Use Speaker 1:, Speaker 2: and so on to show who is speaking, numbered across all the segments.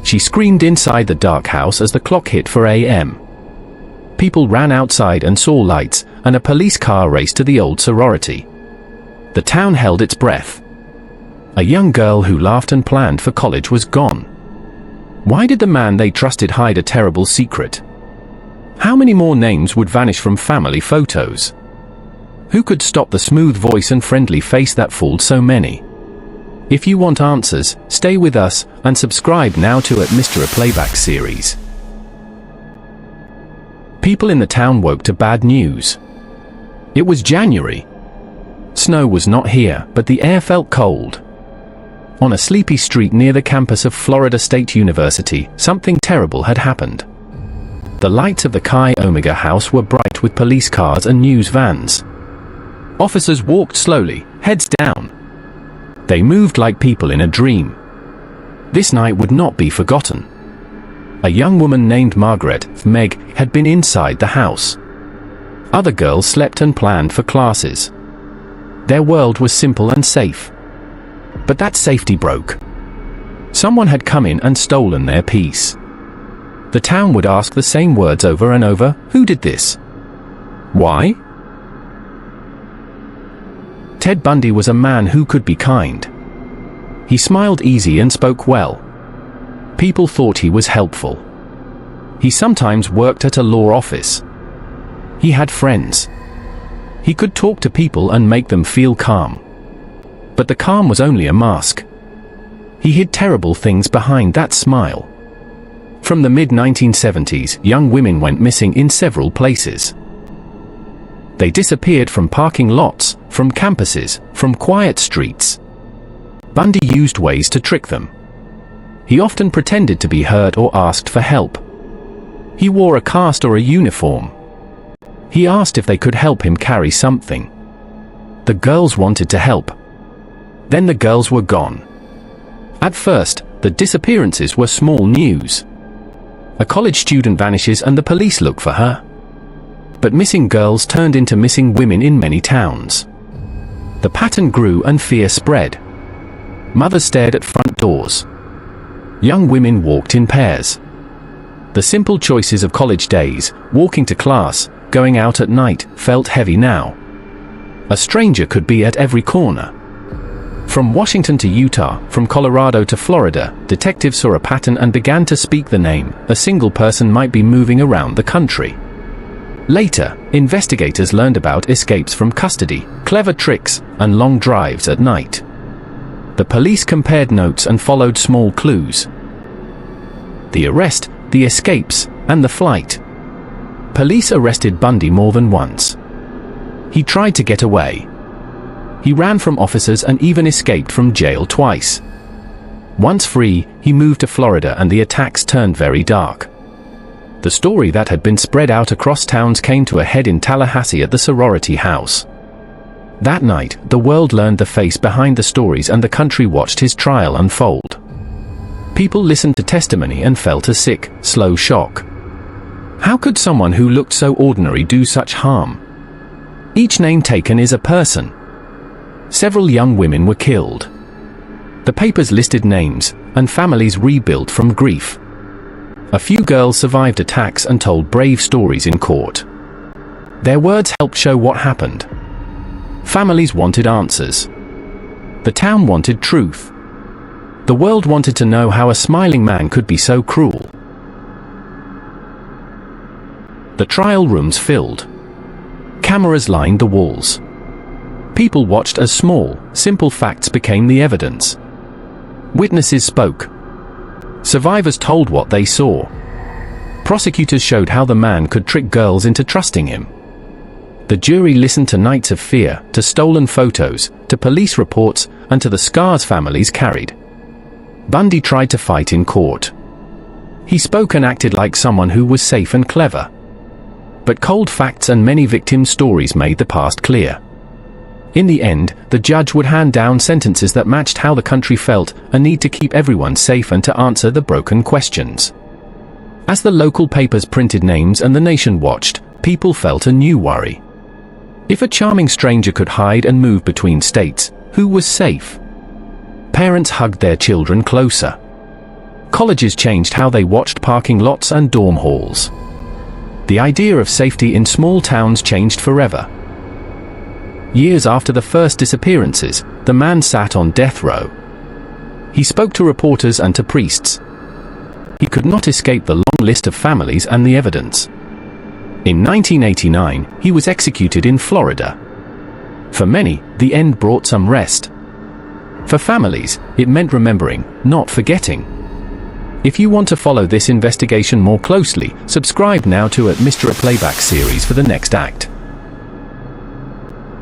Speaker 1: She screamed inside the dark house as the clock hit 4 a.m. People ran outside and saw lights, and a police car raced to the old sorority. The town held its breath. A young girl who laughed and planned for college was gone. Why did the man they trusted hide a terrible secret? How many more names would vanish from family photos? Who could stop the smooth voice and friendly face that fooled so many? If you want answers, stay with us, and subscribe now to MysteryPlaybacksSeries. People in the town woke to bad news. It was January. Snow was not here, but the air felt cold. On a sleepy street near the campus of Florida State University, something terrible had happened. The lights of the Chi Omega house were bright with police cars and news vans. Officers walked slowly, heads down. They moved like people in a dream. This night would not be forgotten. A young woman named Margaret, Meg, had been inside the house. Other girls slept and planned for classes. Their world was simple and safe. But that safety broke. Someone had come in and stolen their peace. The town would ask the same words over and over. Who did this? Why? Ted Bundy was a man who could be kind. He smiled easy and spoke well. People thought he was helpful. He sometimes worked at a law office. He had friends. He could talk to people and make them feel calm. But the calm was only a mask. He hid terrible things behind that smile. From the mid-1970s, young women went missing in several places. They disappeared from parking lots, from campuses, from quiet streets. Bundy used ways to trick them. He often pretended to be hurt or asked for help. He wore a cast or a uniform. He asked if they could help him carry something. The girls wanted to help. Then the girls were gone. At first, the disappearances were small news. A college student vanishes and the police look for her. But missing girls turned into missing women in many towns. The pattern grew and fear spread. Mothers stared at front doors. Young women walked in pairs. The simple choices of college days, walking to class, going out at night, felt heavy now. A stranger could be at every corner. From Washington to Utah, from Colorado to Florida, detectives saw a pattern and began to speak the name. A single person might be moving around the country. Later, investigators learned about escapes from custody, clever tricks, and long drives at night. The police compared notes and followed small clues. The arrest, the escapes, and the flight. Police arrested Bundy more than once. He tried to get away. He ran from officers and even escaped from jail twice. Once free, he moved to Florida and the attacks turned very dark. The story that had been spread out across towns came to a head in Tallahassee at the sorority house. That night, the world learned the face behind the stories and the country watched his trial unfold. People listened to testimony and felt a sick, slow shock. How could someone who looked so ordinary do such harm? Each name taken is a person. Several young women were killed. The papers listed names, and families rebuilt from grief. A few girls survived attacks and told brave stories in court. Their words helped show what happened. Families wanted answers. The town wanted truth. The world wanted to know how a smiling man could be so cruel. The trial rooms filled. Cameras lined the walls. People watched as small, simple facts became the evidence. Witnesses spoke. Survivors told what they saw. Prosecutors showed how the man could trick girls into trusting him. The jury listened to nights of fear, to stolen photos, to police reports, and to the scars families carried. Bundy tried to fight in court. He spoke and acted like someone who was safe and clever. But cold facts and many victim stories made the past clear. In the end, the judge would hand down sentences that matched how the country felt, a need to keep everyone safe and to answer the broken questions. As the local papers printed names and the nation watched, people felt a new worry. If a charming stranger could hide and move between states, who was safe? Parents hugged their children closer. Colleges changed how they watched parking lots and dorm halls. The idea of safety in small towns changed forever. Years after the first disappearances, the man sat on death row. He spoke to reporters and to priests. He could not escape the long list of families and the evidence. In 1989, he was executed in Florida. For many, the end brought some rest. For families, it meant remembering, not forgetting. If you want to follow this investigation more closely, subscribe now to @MysteryPlaybacksSeries for the next act.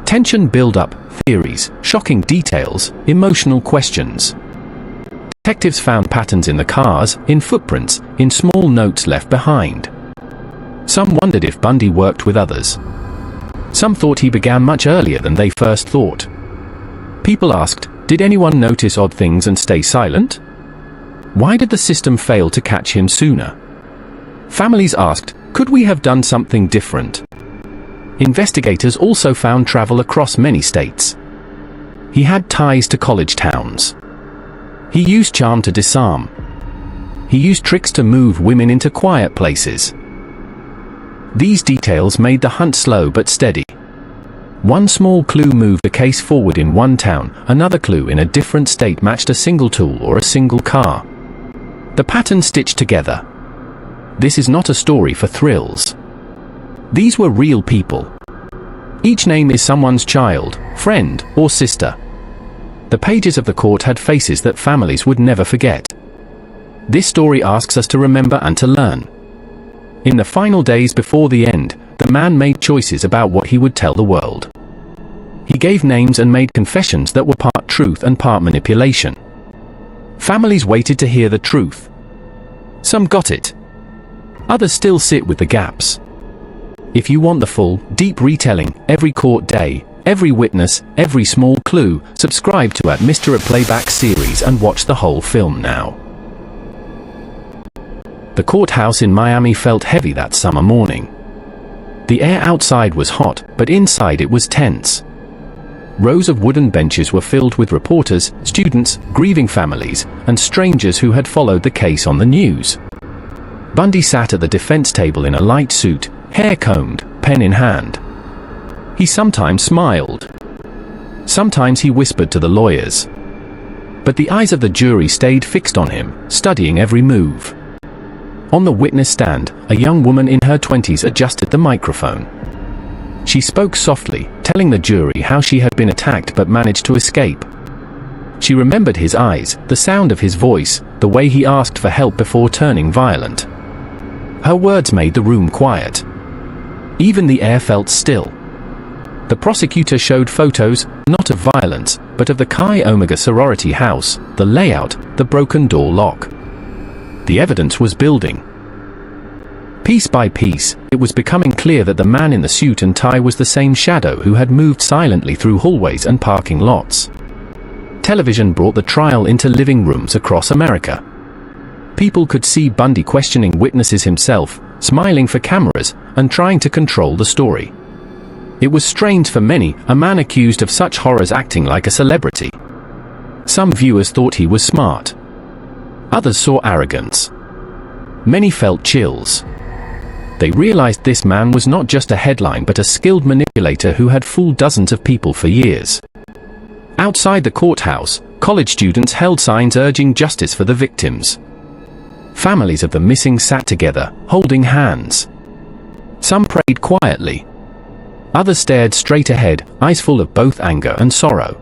Speaker 1: Tension build-up, theories, shocking details, emotional questions. Detectives found patterns in the cars, in footprints, in small notes left behind. Some wondered if Bundy worked with others. Some thought he began much earlier than they first thought. People asked, did anyone notice odd things and stay silent? Why did the system fail to catch him sooner? Families asked, could we have done something different? Investigators also found travel across many states. He had ties to college towns. He used charm to disarm. He used tricks to move women into quiet places. These details made the hunt slow but steady. One small clue moved the case forward in one town, another clue in a different state matched a single tool or a single car. The pattern stitched together. This is not a story for thrills. These were real people. Each name is someone's child, friend, or sister. The pages of the court had faces that families would never forget. This story asks us to remember and to learn. In the final days before the end, the man made choices about what he would tell the world. He gave names and made confessions that were part truth and part manipulation. Families waited to hear the truth. Some got it. Others still sit with the gaps. If you want the full, deep retelling, every court day, every witness, every small clue, subscribe to @MysteryPlaybacksSeries and watch the whole film now. The courthouse in Miami felt heavy that summer morning. The air outside was hot, but inside it was tense. Rows of wooden benches were filled with reporters, students, grieving families, and strangers who had followed the case on the news. Bundy sat at the defense table in a light suit, hair combed, pen in hand. He sometimes smiled. Sometimes he whispered to the lawyers. But the eyes of the jury stayed fixed on him, studying every move. On the witness stand, a young woman in her 20s adjusted the microphone. She spoke softly, telling the jury how she had been attacked but managed to escape. She remembered his eyes, the sound of his voice, the way he asked for help before turning violent. Her words made the room quiet. Even the air felt still. The prosecutor showed photos, not of violence, but of the Chi Omega sorority house, the layout, the broken door lock. The evidence was building. Piece by piece, it was becoming clear that the man in the suit and tie was the same shadow who had moved silently through hallways and parking lots. Television brought the trial into living rooms across America. People could see Bundy questioning witnesses himself, smiling for cameras, and trying to control the story. It was strange for many, a man accused of such horrors acting like a celebrity. Some viewers thought he was smart. Others saw arrogance. Many felt chills. They realized this man was not just a headline but a skilled manipulator who had fooled dozens of people for years. Outside the courthouse, college students held signs urging justice for the victims. Families of the missing sat together, holding hands. Some prayed quietly. Others stared straight ahead, eyes full of both anger and sorrow.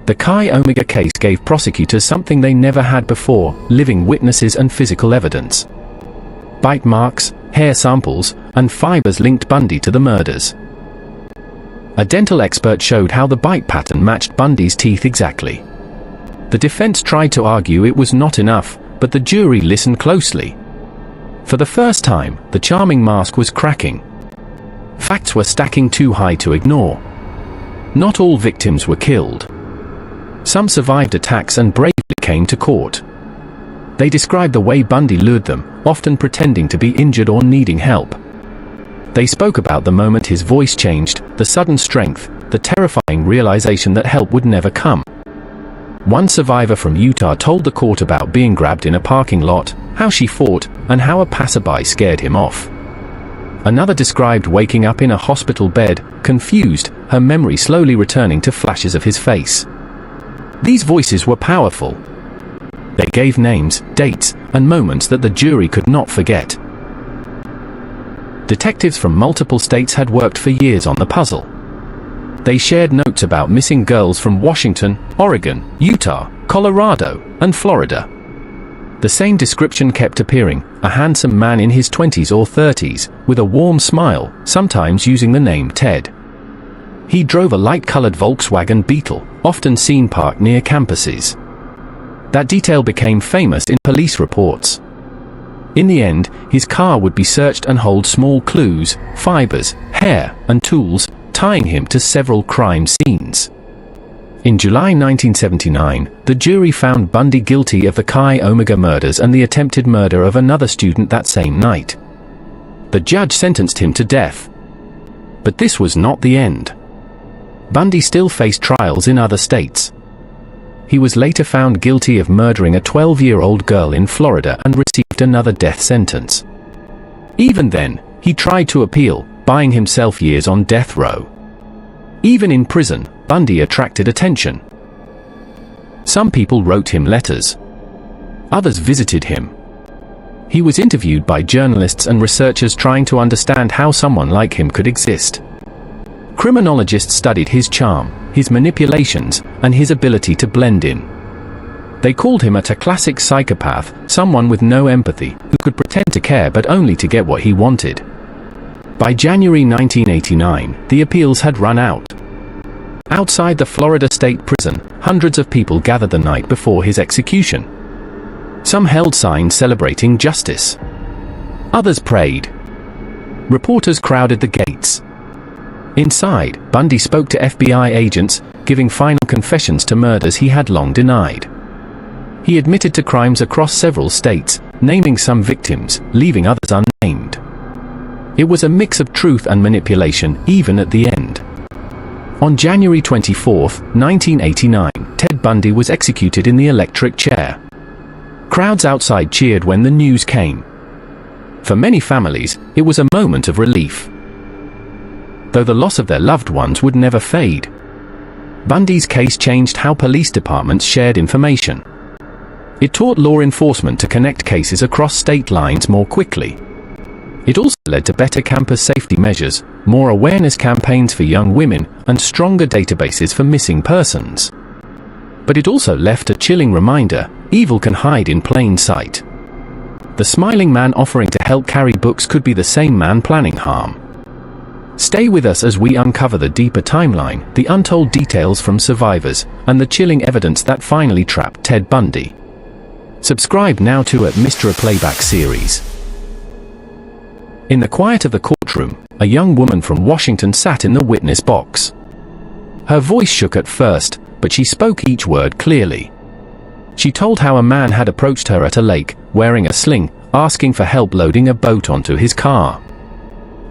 Speaker 1: The Chi Omega case gave prosecutors something they never had before: living witnesses and physical evidence. Bite marks, hair samples, and fibers linked Bundy to the murders. A dental expert showed how the bite pattern matched Bundy's teeth exactly. The defense tried to argue it was not enough, but the jury listened closely. For the first time, the charming mask was cracking. Facts were stacking too high to ignore. Not all victims were killed. Some survived attacks and bravely came to court. They described the way Bundy lured them, often pretending to be injured or needing help. They spoke about the moment his voice changed, the sudden strength, the terrifying realization that help would never come. One survivor from Utah told the court about being grabbed in a parking lot, how she fought, and how a passerby scared him off. Another described waking up in a hospital bed, confused, her memory slowly returning to flashes of his face. These voices were powerful. They gave names, dates, and moments that the jury could not forget. Detectives from multiple states had worked for years on the puzzle. They shared notes about missing girls from Washington, Oregon, Utah, Colorado, and Florida. The same description kept appearing, a handsome man in his 20s or 30s, with a warm smile, sometimes using the name Ted. He drove a light-colored Volkswagen Beetle, often seen parked near campuses. That detail became famous in police reports. In the end, his car would be searched and hold small clues, fibers, hair, and tools, tying him to several crime scenes. In July 1979, the jury found Bundy guilty of the Chi Omega murders and the attempted murder of another student that same night. The judge sentenced him to death. But this was not the end. Bundy still faced trials in other states. He was later found guilty of murdering a 12-year-old girl in Florida and received another death sentence. Even then, he tried to appeal, buying himself years on death row. Even in prison, Bundy attracted attention. Some people wrote him letters. Others visited him. He was interviewed by journalists and researchers trying to understand how someone like him could exist. Criminologists studied his charm, his manipulations, and his ability to blend in. They called him a classic psychopath, someone with no empathy, who could pretend to care but only to get what he wanted. By January 1989, the appeals had run out. Outside the Florida State Prison, hundreds of people gathered the night before his execution. Some held signs celebrating justice. Others prayed. Reporters crowded the gates. Inside, Bundy spoke to FBI agents, giving final confessions to murders he had long denied. He admitted to crimes across several states, naming some victims, leaving others unnamed. It was a mix of truth and manipulation, even at the end. On January 24, 1989, Ted Bundy was executed in the electric chair. Crowds outside cheered when the news came. For many families, it was a moment of relief. Though the loss of their loved ones would never fade. Bundy's case changed how police departments shared information. It taught law enforcement to connect cases across state lines more quickly. It also led to better campus safety measures, more awareness campaigns for young women, and stronger databases for missing persons. But it also left a chilling reminder: evil can hide in plain sight. The smiling man offering to help carry books could be the same man planning harm. Stay with us as we uncover the deeper timeline, the untold details from survivors, and the chilling evidence that finally trapped Ted Bundy. Subscribe now to MysteryPlaybacksSeries. In the quiet of the courtroom, a young woman from Washington sat in the witness box. Her voice shook at first, but she spoke each word clearly. She told how a man had approached her at a lake, wearing a sling, asking for help loading a boat onto his car.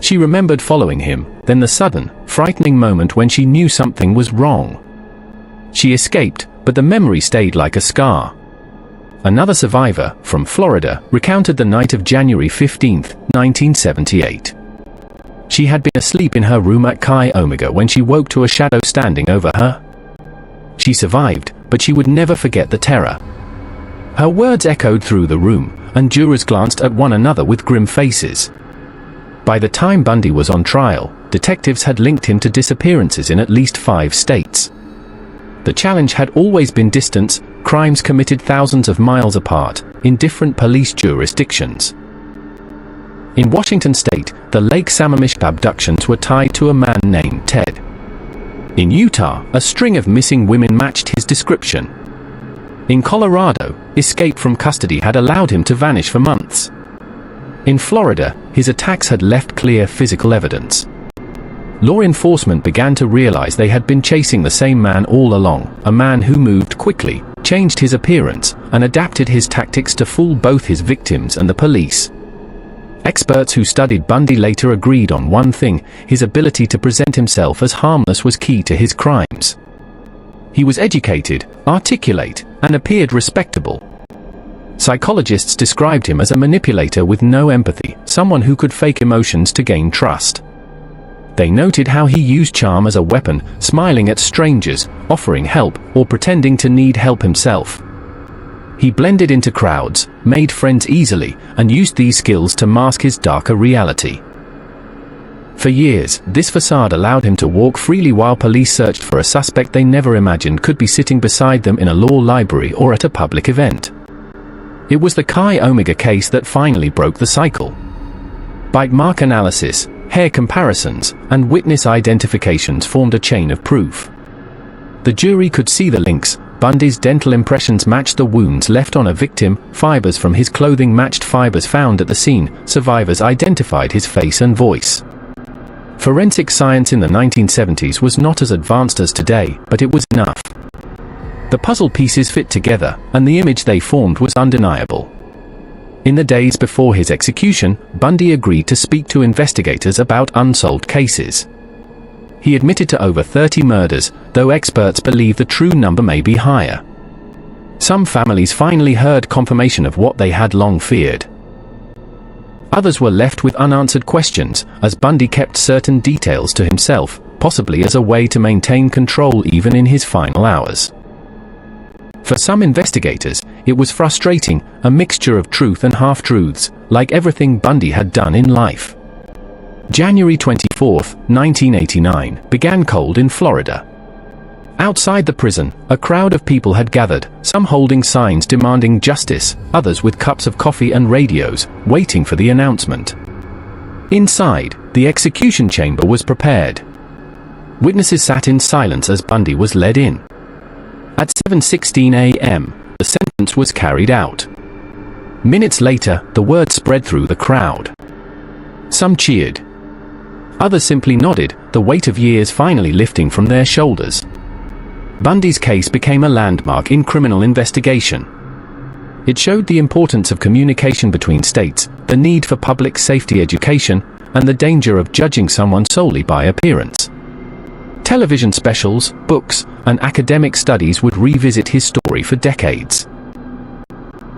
Speaker 1: She remembered following him, then the sudden, frightening moment when she knew something was wrong. She escaped, but the memory stayed like a scar. Another survivor, from Florida, recounted the night of January 15, 1978. She had been asleep in her room at Chi Omega when she woke to a shadow standing over her. She survived, but she would never forget the terror. Her words echoed through the room, and jurors glanced at one another with grim faces. By the time Bundy was on trial, detectives had linked him to disappearances in at least 5 states. The challenge had always been distance, crimes committed thousands of miles apart, in different police jurisdictions. In Washington state, the Lake Sammamish abductions were tied to a man named Ted. In Utah, a string of missing women matched his description. In Colorado, escape from custody had allowed him to vanish for months. In Florida, his attacks had left clear physical evidence. Law enforcement began to realize they had been chasing the same man all along, a man who moved quickly, changed his appearance, and adapted his tactics to fool both his victims and the police. Experts who studied Bundy later agreed on one thing: his ability to present himself as harmless was key to his crimes. He was educated, articulate, and appeared respectable. Psychologists described him as a manipulator with no empathy, someone who could fake emotions to gain trust. They noted how he used charm as a weapon, smiling at strangers, offering help, or pretending to need help himself. He blended into crowds, made friends easily, and used these skills to mask his darker reality. For years, this facade allowed him to walk freely while police searched for a suspect they never imagined could be sitting beside them in a law library or at a public event. It was the Chi Omega case that finally broke the cycle. Bite mark analysis, hair comparisons, and witness identifications formed a chain of proof. The jury could see the links. Bundy's dental impressions matched the wounds left on a victim, fibers from his clothing matched fibers found at the scene, survivors identified his face and voice. Forensic science in the 1970s was not as advanced as today, but it was enough. The puzzle pieces fit together, and the image they formed was undeniable. In the days before his execution, Bundy agreed to speak to investigators about unsolved cases. He admitted to over 30 murders, though experts believe the true number may be higher. Some families finally heard confirmation of what they had long feared. Others were left with unanswered questions, as Bundy kept certain details to himself, possibly as a way to maintain control even in his final hours. For some investigators, it was frustrating, a mixture of truth and half-truths, like everything Bundy had done in life. January 24, 1989, began cold in Florida. Outside the prison, a crowd of people had gathered, some holding signs demanding justice, others with cups of coffee and radios, waiting for the announcement. Inside, the execution chamber was prepared. Witnesses sat in silence as Bundy was led in. At 7:16 a.m., the sentence was carried out. Minutes later, the word spread through the crowd. Some cheered. Others simply nodded, the weight of years finally lifting from their shoulders. Bundy's case became a landmark in criminal investigation. It showed the importance of communication between states, the need for public safety education, and the danger of judging someone solely by appearance. Television specials, books, and academic studies would revisit his story for decades.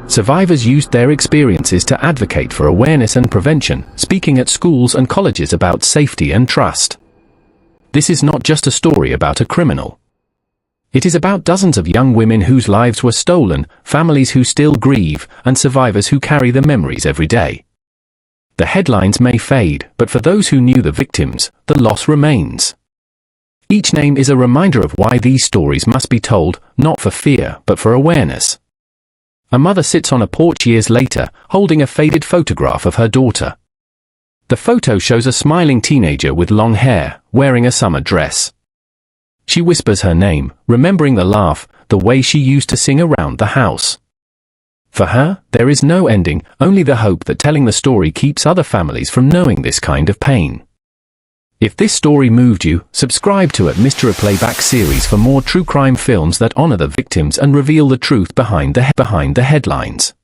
Speaker 1: Survivors used their experiences to advocate for awareness and prevention, speaking at schools and colleges about safety and trust. This is not just a story about a criminal. It is about dozens of young women whose lives were stolen, families who still grieve, and survivors who carry the memories every day. The headlines may fade, but for those who knew the victims, the loss remains. Each name is a reminder of why these stories must be told, not for fear, but for awareness. A mother sits on a porch years later, holding a faded photograph of her daughter. The photo shows a smiling teenager with long hair, wearing a summer dress. She whispers her name, remembering the laugh, the way she used to sing around the house. For her, there is no ending, only the hope that telling the story keeps other families from knowing this kind of pain. If this story moved you, subscribe to MysteryPlaybacksSeries for more true crime films that honor the victims and reveal the truth behind the headlines.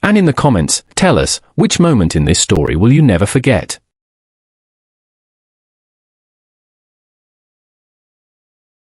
Speaker 1: And in the comments, tell us, which moment in this story will you never forget?